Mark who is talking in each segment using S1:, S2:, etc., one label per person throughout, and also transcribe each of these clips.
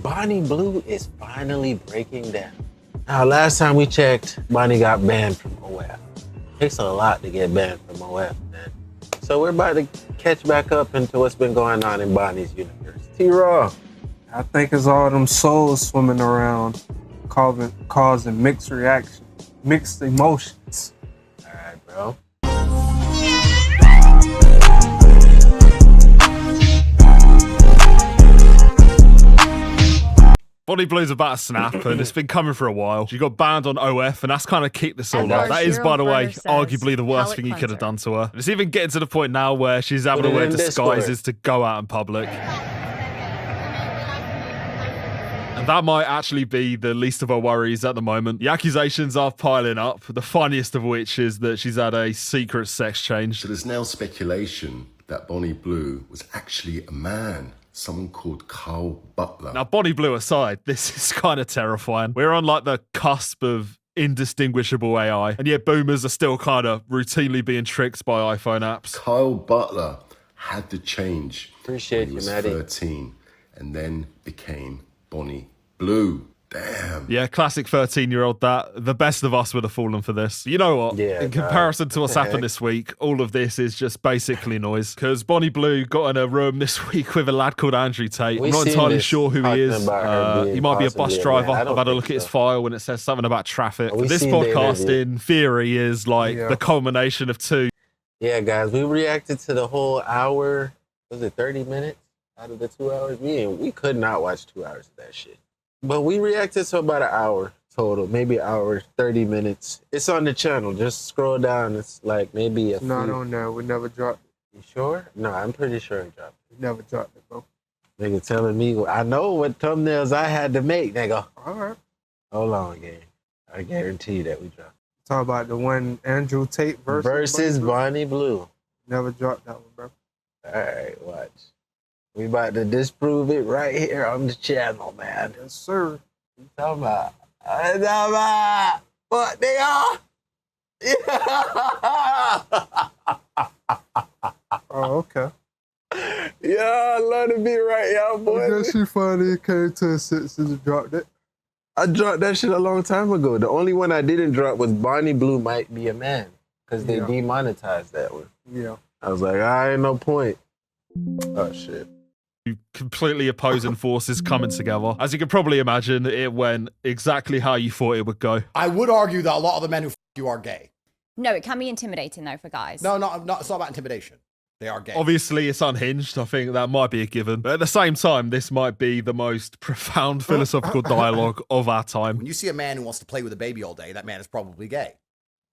S1: Bonnie Blue is finally breaking down. Now, last time we checked, Bonnie got banned from OF. Takes a lot to get banned from OF, man. So we're about to catch back up into what's been going on in Bonnie's universe. T-Raw.
S2: I think it's all them souls swimming around, causing mixed reactions, mixed emotions.
S1: All right, bro.
S3: Bonnie Blue's about to snap, and it's been coming for a while. She got banned on OF, and that's kind of kicked this all off. That is, by the way, arguably the worst thing you could have done to her. It's even getting to the point now where she's having to wear disguises to go out in public. And that might actually be the least of her worries at the moment. The accusations are piling up, the funniest of which is that she's had a secret sex change.
S4: So there's now speculation that Bonnie Blue was actually a man. Someone called Carl Butler.
S3: Now, Bonnie Blue aside, this is kind of terrifying. We're on like the cusp of indistinguishable AI, and yet boomers are still kind of routinely being tricked by iPhone apps.
S4: Kyle Butler had to change.
S1: Appreciate
S4: when he was
S1: you, Maddie.
S4: 13, and then became Bonnie Blue. Damn.
S3: Yeah, classic 13-year-old that. The best of us would have fallen for this. You know what?
S1: Yeah,
S3: in comparison to what's happened this week, all of this is just basically noise. Because Bonnie Blue got in a room this week with a lad called Andrew Tate. I'm not entirely sure who he is. He might be a bus driver. I've had a look at his file and it says something about traffic. This podcast, in theory, is like the culmination of two.
S1: Yeah, guys, we reacted to the whole hour. Was it 30 minutes out of the 2 hours? We could not watch 2 hours of that shit. But we reacted to about an hour total, maybe an hour, 30 minutes. It's on the channel. Just scroll down. It's like maybe a
S2: Not on there. We never dropped it.
S1: You sure? No, I'm pretty sure it dropped it.
S2: We never dropped it, bro.
S1: Nigga telling me, I know what thumbnails I had to make, nigga.
S2: All right.
S1: Hold on, gang. I guarantee that we dropped it.
S2: Talk about the one Andrew Tate versus
S1: Bonnie Blue.
S2: Never dropped that one, bro.
S1: All right, watch. We about to disprove it right here on the channel, man.
S2: Yes, sir.
S1: You talking about? What they are? Yeah.
S2: Oh, okay.
S1: Yeah, I love to be right, y'all, boy.
S2: I guess you finally came to a senses and dropped it.
S1: I dropped that shit a long time ago. The only one I didn't drop was Bonnie Blue Might Be a Man, because they demonetized that one.
S2: Yeah.
S1: I was like, ain't no point. Oh, shit.
S3: Completely opposing forces coming together. As you can probably imagine, it went exactly how you thought it would go.
S5: I would argue that a lot of the men who you are gay.
S6: No, it can be intimidating though for guys.
S5: No, it's not about intimidation. They are gay.
S3: Obviously, it's unhinged. I think that might be a given. But at the same time, this might be the most profound philosophical dialogue of our time.
S5: When you see a man who wants to play with a baby all day, that man is probably gay.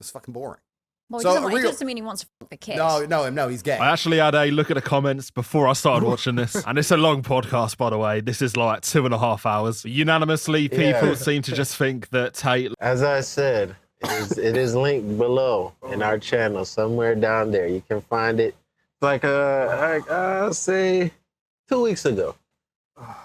S5: It's fucking boring.
S6: Well,
S5: So,
S6: it doesn't mean he wants to fuck the kid.
S5: No, he's gay.
S3: I actually had a look at the comments before I started watching this. And it's a long podcast, by the way. This is like 2.5 hours. Unanimously, people seem to just think that Tate...
S1: As I said, it is linked below in our channel, somewhere down there. You can find it. Like, I'll say 2 weeks ago.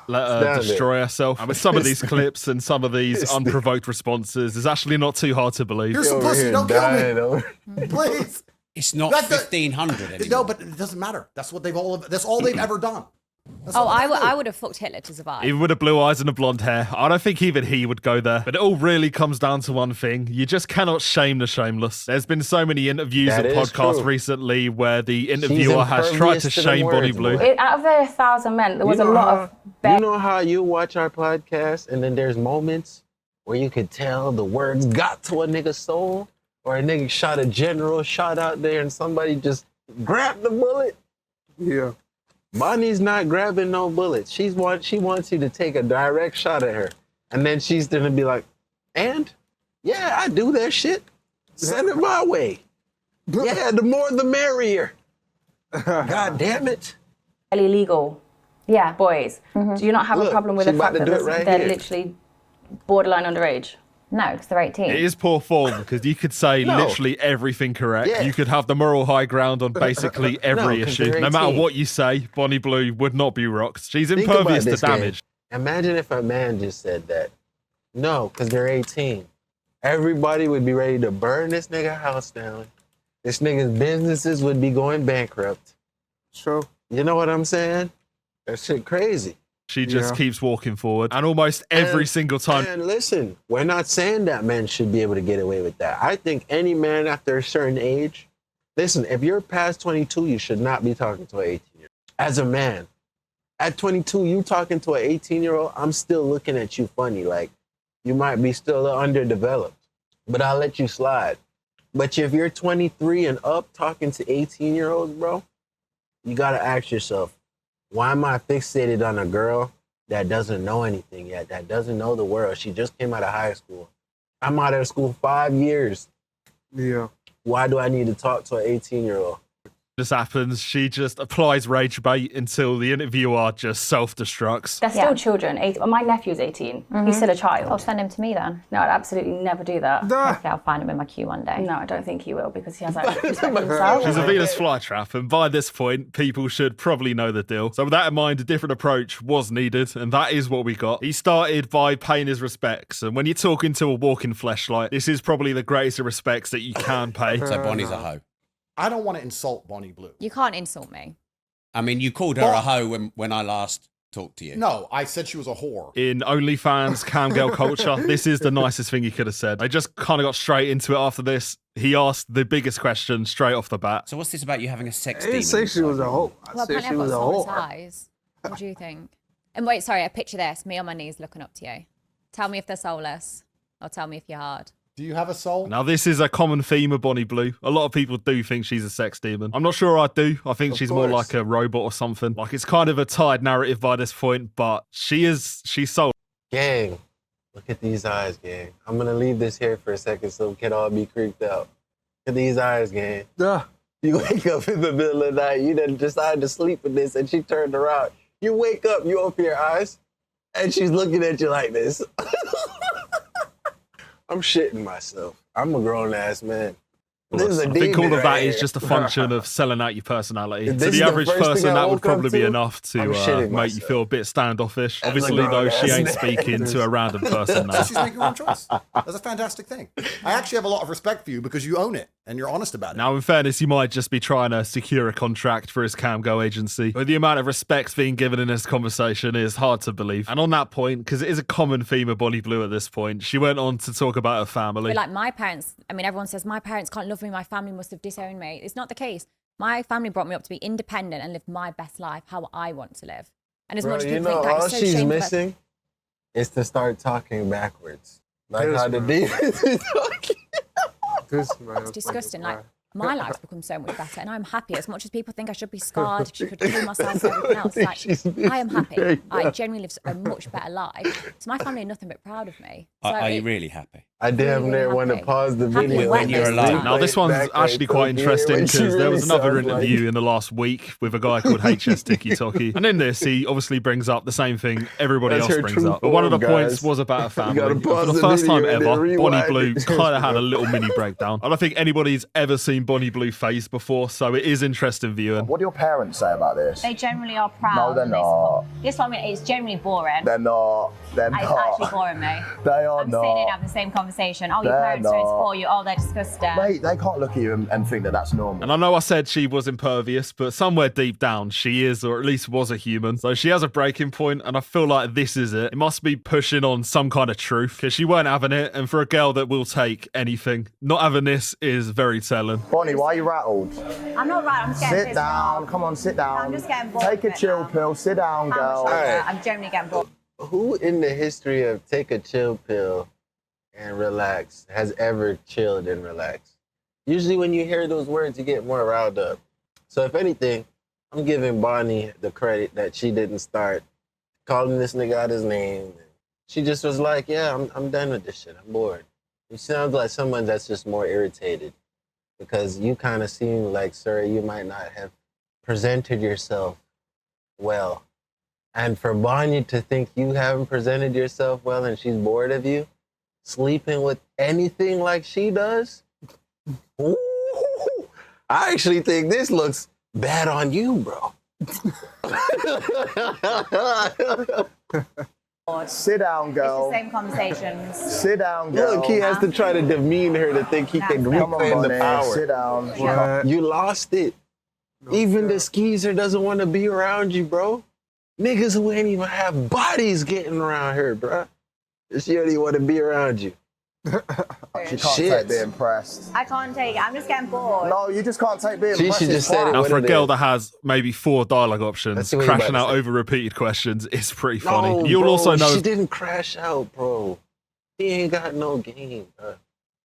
S3: Let her destroy herself. And with some of these clips and some of these unprovoked responses, it's actually not too hard to believe.
S5: You're some pussy, don't kill me. Please.
S7: It's not 1,500 anymore.
S5: No, but it doesn't matter. That's what that's all they've ever done.
S6: I would have fucked Hitler to survive.
S3: Even with the blue eyes and the blonde hair, I don't think even he would go there. But it all really comes down to one thing. You just cannot shame the shameless. There's been so many interviews and podcasts recently where the interviewer has tried to shame Bonnie Blue.
S8: Out of the 1,000 men, there was a lot of...
S1: You know how you watch our podcast and then there's moments where you could tell the words got to a nigga's soul? Or a nigga shot a general shot out there and somebody just grabbed the bullet?
S2: Yeah.
S1: Bonnie's not grabbing no bullets. She wants you to take a direct shot at her. And then she's gonna be like, and? Yeah, I do that shit. Send it my way. Yeah, the more the merrier. God damn it.
S8: Illegal. Yeah, boys. Do you not have a problem with the fact that they're literally borderline underage?
S6: No, because they're 18.
S3: It is poor form because you could say literally everything correct.
S1: Yeah.
S3: You could have the moral high ground on basically every issue. No matter what you say, Bonnie Blue would not be rocked. She's impervious to damage.
S1: Imagine if a man just said that. No, because they're 18. Everybody would be ready to burn this nigga house down. This nigga's businesses would be going bankrupt.
S2: Sure.
S1: You know what I'm saying? That shit crazy.
S3: She just keeps walking forward. And almost every single time.
S1: And listen, we're not saying that men should be able to get away with that. I think any man after a certain age, listen, if you're past 22, you should not be talking to an 18-year-old. As a man, at 22, you talking to an 18-year-old, I'm still looking at you funny. Like, you might be still underdeveloped, but I'll let you slide. But if you're 23 and up talking to 18-year-olds, bro, you got to ask yourself, why am I fixated on a girl that doesn't know anything yet, that doesn't know the world? She just came out of high school. I'm out of school 5 years.
S2: Yeah.
S1: Why do I need to talk to an 18-year-old?
S3: This happens, she just applies rage bait until the interviewer just self-destructs.
S8: They're still children. My nephew's 18. He's still a child.
S6: I'll send him to me then.
S8: No, I'd absolutely never do that.
S6: Hopefully I'll find him in my queue one day.
S8: No, I don't think he will because he has that respect for himself.
S3: She's a Venus flytrap, and by this point, people should probably know the deal. So with that in mind, a different approach was needed, and that is what we got. He started by paying his respects, and when you're talking to a walking fleshlight, this is probably the greatest of respects that you can pay.
S7: So Bonnie's a hoe.
S5: I don't want to insult Bonnie Blue.
S6: You can't insult me.
S7: I mean, you called her a hoe when I last talked to you.
S5: No, I said she was a whore.
S3: In OnlyFans camgirl culture, this is the nicest thing you could have said. They just kind of got straight into it after this. He asked the biggest question straight off the bat.
S7: So what's this about you having a sex
S2: I
S7: demon?
S2: didn't say she was a hoe.
S6: Well,
S2: I said
S6: apparently
S2: she
S6: I've
S2: was a
S6: got small
S2: hoe.
S6: eyes. What do you think? And wait, sorry, I picture this. Me on my knees looking up to you. Tell me if they're soulless, or tell me if you're hard.
S5: Do you have a soul?
S3: Now, this is a common theme of Bonnie Blue. A lot of people do think she's a sex demon. I'm not sure I do. I think she's more like a robot or something. Like, it's kind of a tired narrative by this point, but she's soul.
S1: Gang, look at these eyes, gang. I'm going to leave this here for a second so we can all be creeped out. Look at these eyes, gang.
S2: Yeah.
S1: You wake up in the middle of the night, you done decided to sleep with this, and she turned around. You wake up, you open your eyes, and she's looking at you like this. I'm shitting myself. I'm a grown-ass man. This is a
S3: I think all of that
S1: right
S3: is
S1: here.
S3: just a function of selling out your personality.
S1: This
S3: To
S1: is
S3: the
S1: the
S3: average
S1: first thing
S3: person,
S1: I
S3: that would
S1: woke up
S3: probably be
S1: to.
S3: enough to
S1: I'm shitting
S3: make you
S1: myself.
S3: feel a bit standoffish.
S1: As a
S3: Obviously, though, she
S1: grown-ass
S3: ain't
S1: man.
S3: speaking to a random person now.
S5: She's making her own choice. That's a fantastic thing. I actually have a lot of respect for you because you own it and you're honest about it.
S3: Now, in fairness, he might just be trying to secure a contract for his camgo agency. But the amount of respect being given in this conversation is hard to believe. And on that point, because it is a common theme of Bonnie Blue at this point, she went on to talk about her family.
S6: But like my parents, I mean, everyone says my parents can't love me, my family must have disowned me. It's not the case. My family brought me up to be independent and live my best life, how I want to live. And as much as people think that
S1: all
S6: is so
S1: she's
S6: shameful,
S1: missing is to start talking backwards. Like how the demons is talking.
S6: it's disgusting. Like, my life's become so much better and I'm happy. As much as people think I should be scarred, she could kill myself and everything else. Like, I am happy. I genuinely live a much better life. So my family are nothing but proud of me. So
S7: Are you really happy?
S1: I damn
S6: Really
S1: near want to
S6: happy.
S1: pause the
S6: Happy
S1: video.
S6: when you're alive.
S3: Now, this one's actually quite interesting because there was another interview in the last week with a guy called HS Tiki Toki. And in this, he obviously brings up the same thing everybody else brings up. But one of the points was about a family. And for the first time ever, Bonnie Blue kind of had a little mini breakdown. I don't think anybody's ever seen Bonnie Blue face before, so it is interesting viewing.
S9: What do your parents say about this?
S10: They generally are proud.
S9: No, they're not.
S10: This one, it's generally boring.
S9: They're not. They're
S10: It's
S9: not.
S10: actually boring me.
S9: They are
S10: I'm
S9: not.
S10: sitting in having the same conversation. Oh, your
S9: They're
S10: parents don't
S9: not.
S10: support you. Oh, they're disgusting.
S9: Mate, they can't look at you and think that that's normal.
S3: And I know I said she was impervious, but somewhere deep down, she is, or at least was a human. So she has a breaking point, and I feel like this is it. It must be pushing on some kind of truth, because she weren't having it, and for a girl that will take anything, not having this is very telling.
S9: Bonnie, why are you rattled?
S10: I'm not right. I'm just getting
S9: Sit
S10: pissed
S9: down.
S10: off.
S9: Come on, sit down.
S10: I'm just getting bored.
S9: Take
S10: of
S9: a
S10: it
S9: chill
S10: now.
S9: pill. Sit down,
S10: How
S9: girl.
S10: much longer?
S1: Alright.
S10: I'm generally getting bored.
S1: Who in the history of take a chill pill and relax has ever chilled and relaxed? Usually when you hear those words, you get more riled up. So if anything, I'm giving Bonnie the credit that she didn't start calling this nigga out his name. She just was like, yeah, I'm done with this shit. I'm bored. You sound like someone that's just more irritated because you kind of seem like, sir, you might not have presented yourself well. And for Bonnie to think you haven't presented yourself well and she's bored of you, sleeping with anything like she does, ooh, I actually think this looks bad on you, bro.
S9: Sit down, girl.
S10: It's the same conversations.
S9: Sit down, girl.
S1: Look, he has to try to demean her to think he can
S9: Come on,
S1: reclaim the
S9: Bonnie.
S1: power.
S9: Sit down.
S2: What?
S1: You lost it. Even the skeezer doesn't want to be around you, bro. Niggas who ain't even have bodies getting around here, bruh. She don't even want to be around you.
S9: She can't take being impressed.
S10: I can't take it. I'm just getting bored.
S9: No, you just can't take being
S1: She
S9: impressed.
S1: should just say it.
S3: Now, for a
S1: it
S3: girl
S1: is.
S3: that has maybe 4 dialogue options,
S1: what you
S3: crashing
S1: about
S3: out
S1: to say.
S3: over repeated questions is pretty funny.
S1: No,
S3: You'll
S1: bro,
S3: also know.
S1: she didn't crash out, bro. He ain't got no game, bro.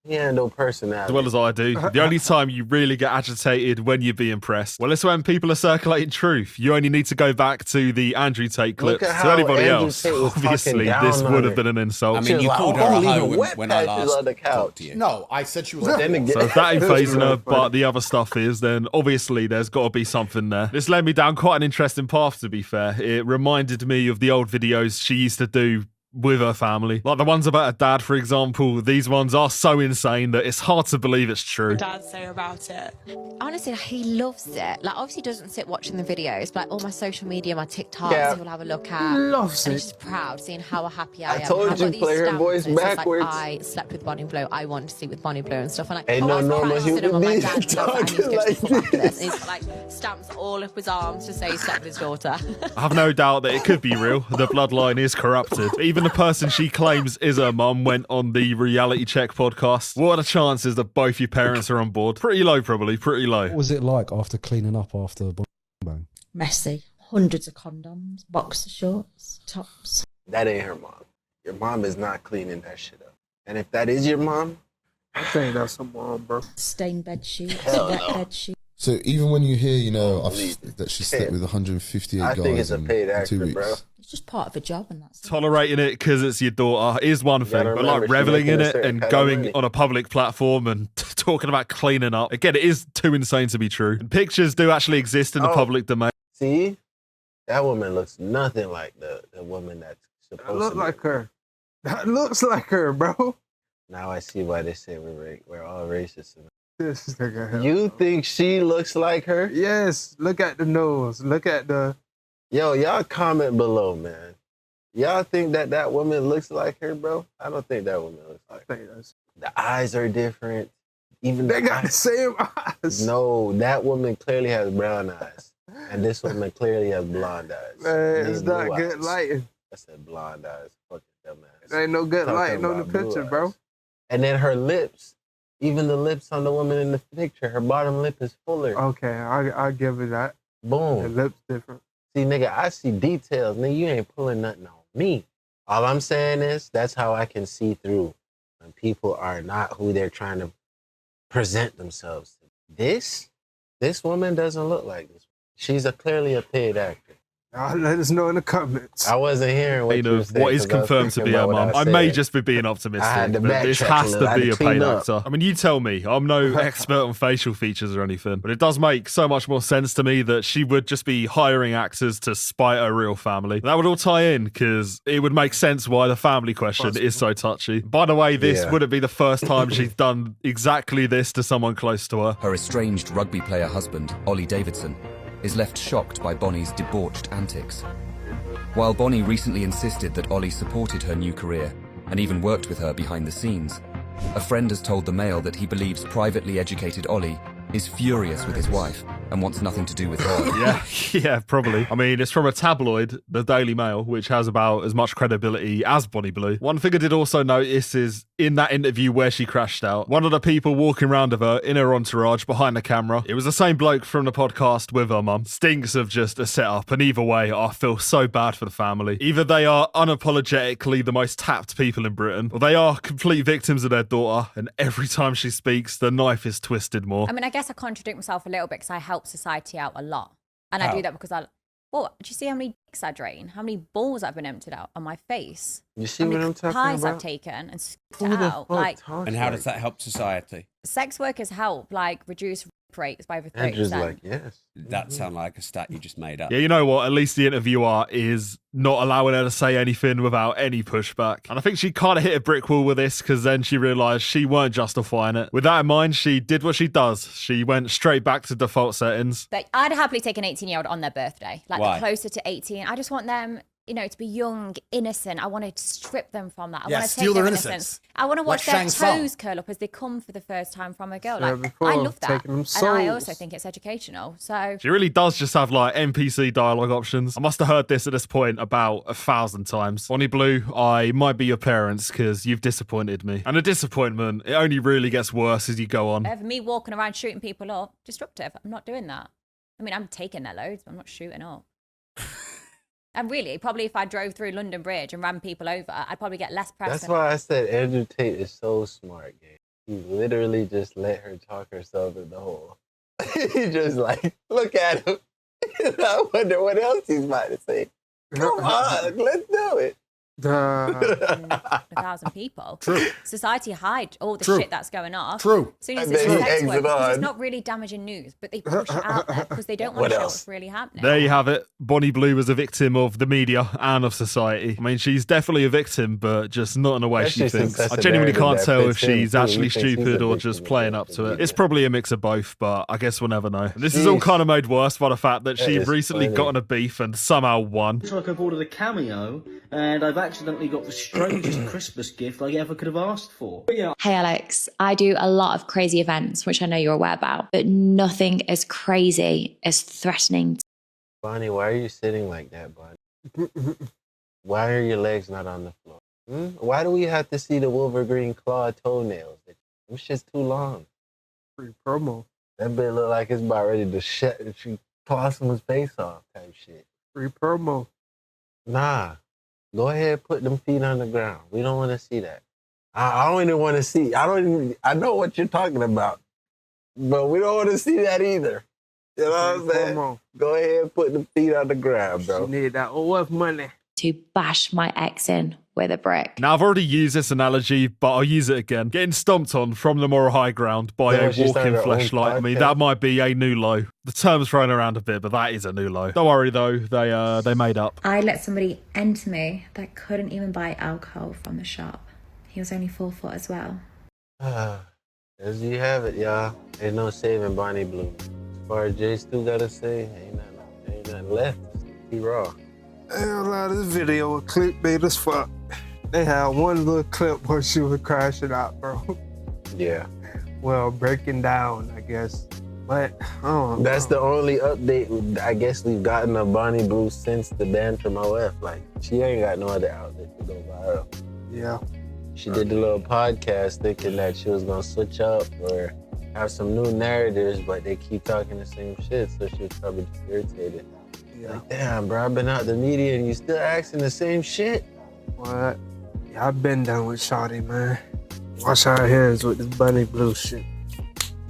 S1: He ain't no personality.
S3: As well as I do. The only time you really get agitated when you be impressed, well, it's when people are circulating truth. You only need to go back to the Andrew Tate clips.
S1: Look at
S3: To
S1: how
S3: anybody
S1: Andrew
S3: else,
S1: Tate was talking
S3: obviously,
S1: down
S3: this
S1: on
S3: would
S1: her.
S3: have been an insult.
S7: I mean, you
S1: was
S7: called
S1: like,
S7: her a
S1: "Oh, leaving
S7: hoe
S1: wet
S7: when I
S1: patches
S7: last
S1: on the couch."
S7: talked to you.
S5: No, I said she was
S1: Then again,
S3: So if that ain't phasing her,
S2: really funny.
S3: but the other stuff is, then obviously there's got to be something there. This led me down quite an interesting path, to be fair. It reminded me of the old videos she used to do with her family. Like the ones about her dad, for example. These ones are so insane that it's hard to believe it's true.
S11: Dad say about it?
S12: Honestly, he loves it. Like, obviously, he doesn't sit watching the videos, but like all my social media, my TikToks,
S1: Yeah.
S12: he will have a look at.
S2: Loves
S12: and
S2: it.
S12: he's just proud seeing how happy I am.
S1: told
S12: I've
S1: you,
S12: got these
S1: play her
S12: stamps
S1: voice
S12: that says, like,
S1: backwards.
S12: I slept with Bonnie Blue. I wanted to sleep with Bonnie Blue and stuff. And like,
S1: Ain't no
S12: I was
S1: normal
S12: crying,
S1: human
S12: stood him on my
S1: being
S12: dad and stuff, and he's
S1: talking
S12: going to
S1: like
S12: fuck after
S1: this.
S12: this. And he's got like stamps all up his arms to say he slept with his daughter.
S3: I have no doubt that it could be real. The bloodline is corrupted. Even the person she claims is her mum went on the Reality Check podcast. What are the chances that both your parents are on board? Pretty low, probably. Pretty low.
S13: What was it like after cleaning up after the bang?
S11: Messy. Hundreds of condoms, boxer shorts, tops.
S1: That ain't her mom. Your mom is not cleaning that shit up. And if that is your mom,
S2: I think that's her mom, bro.
S11: Stained bed sheets,
S1: Hell
S11: wet
S1: no.
S11: bed sheets.
S13: So even when you hear,
S1: believe
S13: that she slept with 158
S1: I
S13: guys
S1: think it's a
S13: in
S1: paid
S13: 2
S1: actor,
S13: weeks.
S1: bro.
S11: It's just part of a job, and that's
S3: Tolerating it because it's your daughter is one thing,
S1: gotta
S3: but
S1: remember,
S3: like
S1: she's
S3: reveling in
S1: making a
S3: it
S1: certain
S3: and
S1: kind of
S3: going
S1: money.
S3: on a public platform and talking about cleaning up, again, it is too insane to be true. And pictures do actually exist in the
S1: Oh.
S3: public domain.
S1: See? That woman looks nothing like the woman that's
S2: That
S1: supposed
S2: look
S1: to be.
S2: like her. That looks like her, bro.
S1: Now I see why they say we're all racist.
S2: This nigga. hell
S1: You
S2: no.
S1: think she looks like her?
S2: Yes. Look at the nose. Look at the.
S1: Yo, y'all comment below, man. Y'all think that woman looks like her, bro? I don't think that woman looks
S2: I
S1: like
S2: think that's.
S1: her. The eyes are different. Even
S2: They
S1: the
S2: got the
S1: eyes.
S2: same eyes.
S1: No, that woman clearly has brown eyes. And this woman clearly has blonde eyes.
S2: Man,
S1: Me
S2: it's
S1: and
S2: not
S1: blue
S2: good
S1: eyes.
S2: lighting.
S1: I said blonde eyes. Fucking dumbass.
S2: There ain't no good
S1: Talking
S2: lighting on the
S1: about blue
S2: picture,
S1: eyes.
S2: bro.
S1: And then her lips. Even the lips on the woman in the picture, her bottom lip is fuller.
S2: Okay, I'll give it that. The
S1: Boom.
S2: lips different.
S1: See, nigga, I see details. Nigga, you ain't pulling nothing on me. All I'm saying is that's how I can see through when people are not who they're trying to present themselves to. This woman doesn't look like this. She's clearly a paid actor.
S2: Let us know in the comments.
S1: I wasn't hearing what you were saying.
S3: What is
S1: 'cause I was
S3: confirmed to
S1: thinking
S3: be her
S1: about what
S3: mum. I
S1: said.
S3: may just be being
S1: I had
S3: optimistic,
S1: to
S3: but this
S1: backtrack
S3: has
S1: a
S3: to
S1: little. I
S3: be
S1: had
S3: a
S1: to
S3: paid
S1: clean up.
S3: actor. I mean, you tell me. I'm no expert on facial features or anything, but it does make so much more sense to me that she would just be hiring actors to spite her real family. That would all tie in because it would make sense why the family question is so touchy. By the way, this wouldn't be the first time she's done exactly this to someone close to her.
S14: Her estranged rugby player husband, Ollie Davidson, is left shocked by Bonnie's debauched antics. While Bonnie recently insisted that Ollie supported her new career and even worked with her behind the scenes, a friend has told the Mail that he believes privately educated Ollie is furious with his wife and wants nothing to do with her.
S3: Yeah, probably. I mean, it's from a tabloid, the Daily Mail, which has about as much credibility as Bonnie Blue. One thing I did also notice is in that interview where she crashed out, one of the people walking around with her in her entourage behind the camera, it was the same bloke from the podcast with her mum. Stinks of just a setup, and either way, I feel so bad for the family. Either they are unapologetically the most tapped people in Britain, or they are complete victims of their daughter, and every time she speaks, the knife is twisted more.
S6: I mean, I guess I contradict myself a little bit because I help society out a lot. And I do that because do you see how many dicks I drain? How many balls I've been emptied out on my face?
S1: You see
S6: how
S1: what
S6: many
S1: I'm talking
S6: pies
S1: about?
S6: I've taken and spit
S1: Who
S6: it
S1: the
S6: out.
S1: fuck
S6: Like,
S1: talks
S7: And how
S1: like
S7: does that help society?
S6: sex workers help like reduce rape rates by over 30%.
S1: Andrew's like, yes.
S7: That sound like a stat you just made up.
S3: Yeah, you know what? At least the interviewer is not allowing her to say anything without any pushback. And I think she kind of hit a brick wall with this because then she realised she weren't justifying it. With that in mind, she did what she does. She went straight back to default settings.
S6: But I'd happily take an 18-year-old on their birthday. Like,
S7: Why?
S6: the closer to 18. I just want them you know, to be young, innocent. I want to strip them from that. I
S5: Yeah,
S6: want to
S5: steal
S6: take
S5: their
S6: their
S5: innocence.
S6: I want to watch
S5: Like
S6: their
S5: Shang Tsung.
S6: toes curl up as they come for the first time from a girl.
S2: Said
S6: Like,
S2: before,
S6: I love that.
S2: taking them
S6: And I
S2: souls.
S6: also think it's educational. So
S3: She really does just have like NPC dialogue options. I must have heard this at this point about 1,000 times. Bonnie Blue, I might be your parents because you've disappointed me. And a disappointment, it only really gets worse as you go on.
S6: for me walking around shooting people up, disruptive. I'm not doing that. I mean, I'm taking their loads, but I'm not shooting up. And really, probably if I drove through London Bridge and ran people over, I'd probably get less press.
S1: That's why I said Andrew Tate is so smart, gang. He literally just let her talk herself in the hole. He just like, look at him. I wonder what else he's about to say. Come on, let's do it.
S6: 1,000 people.
S5: True.
S6: Society hide all the
S5: True.
S6: shit that's going off.
S5: True.
S6: As soon as
S1: And
S6: it's
S1: then he
S6: sex
S1: eggs
S6: work,
S1: it
S6: because it's
S1: on.
S6: not really damaging news, but they push it out there because they don't want
S1: What
S6: to show
S1: else?
S6: what's really happening.
S3: There you have it. Bonnie Blue was a victim of the media and of society. I mean, she's definitely a victim, but just not in a way
S1: Especially
S3: she
S1: since
S3: thinks.
S1: that's
S3: I
S1: a
S3: genuinely
S1: narrative
S3: can't
S1: that
S3: tell if
S1: fits him,
S3: she's
S1: too.
S3: actually
S1: He thinks he's
S3: stupid
S1: a
S3: or
S1: victim
S3: just
S1: of
S3: playing
S1: the
S3: up to it.
S1: media.
S3: It's probably a mix of both, but I guess we'll never know. This is all
S1: Jeez.
S3: kind of made worse by the fact that she
S1: is
S3: recently
S1: funny.
S3: got in a beef and somehow won.
S15: Looks like I've ordered a cameo, and I've accidentally got the strangest Christmas gift I ever could have asked for. But yeah.
S8: Hey Alex, I do a lot of crazy events, which I know you're aware about, but nothing as crazy as threatening.
S1: Bonnie, why are you sitting like that, Bonnie? Why are your legs not on the floor? Why do we have to see the Wolverine claw toenails? Them shit's too long.
S2: Free promo.
S1: That bit look like it's about ready to she claw someone's face off type shit.
S2: Free promo.
S1: Nah. Go ahead, put them feet on the ground. We don't want to see that. I don't even want to see. I know what you're talking about, but we don't want to see that either. You know what I'm saying?
S2: Promo.
S1: Go ahead, put the feet on the ground, bro.
S2: She need that OF money.
S8: To bash my ex in with a brick.
S3: Now, I've already used this analogy, but I'll use it again. Getting stomped on from the moral high ground by a
S1: She started
S3: walking
S1: her own
S3: fleshlight. I mean,
S1: podcast.
S3: that might be a new low. The term's thrown around a bit, but that is a new low. Don't worry, though. They made up.
S8: I let somebody enter me that couldn't even buy alcohol from the shop. He was only 4 foot as well.
S1: As you have it, y'all. Ain't no saving Bonnie Blue. As far as Jay Stu gotta say, ain't nothing left. He raw.
S2: And a lot of this video was clickbait as fuck. They had one little clip where she was crashing out, bro.
S1: Yeah.
S2: Well, breaking down, I guess. But I don't know.
S1: That's the only update I guess we've gotten of Bonnie Blue since the ban from OF. Like, she ain't got no other outlet to go viral.
S2: Yeah.
S1: She did the little podcast thinking that she was gonna switch up or have some new narratives, but they keep talking the same shit, so she was probably just irritated.
S2: Yeah.
S1: Like, damn, bro, I've been out the media and you still asking the same shit?
S2: What? Yeah, I've been done with Shawty, man. Wash our hands with this Bonnie Blue shit.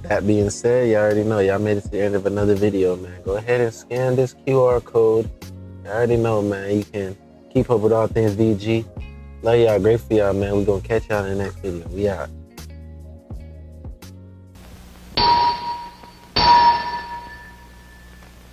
S1: That being said, y'all already know, y'all made it to the end of another video, man. Go ahead and scan this QR code. You already know, man, you can keep up with all things VG. Love y'all, great for y'all, man. We gonna catch y'all in the next video. We out.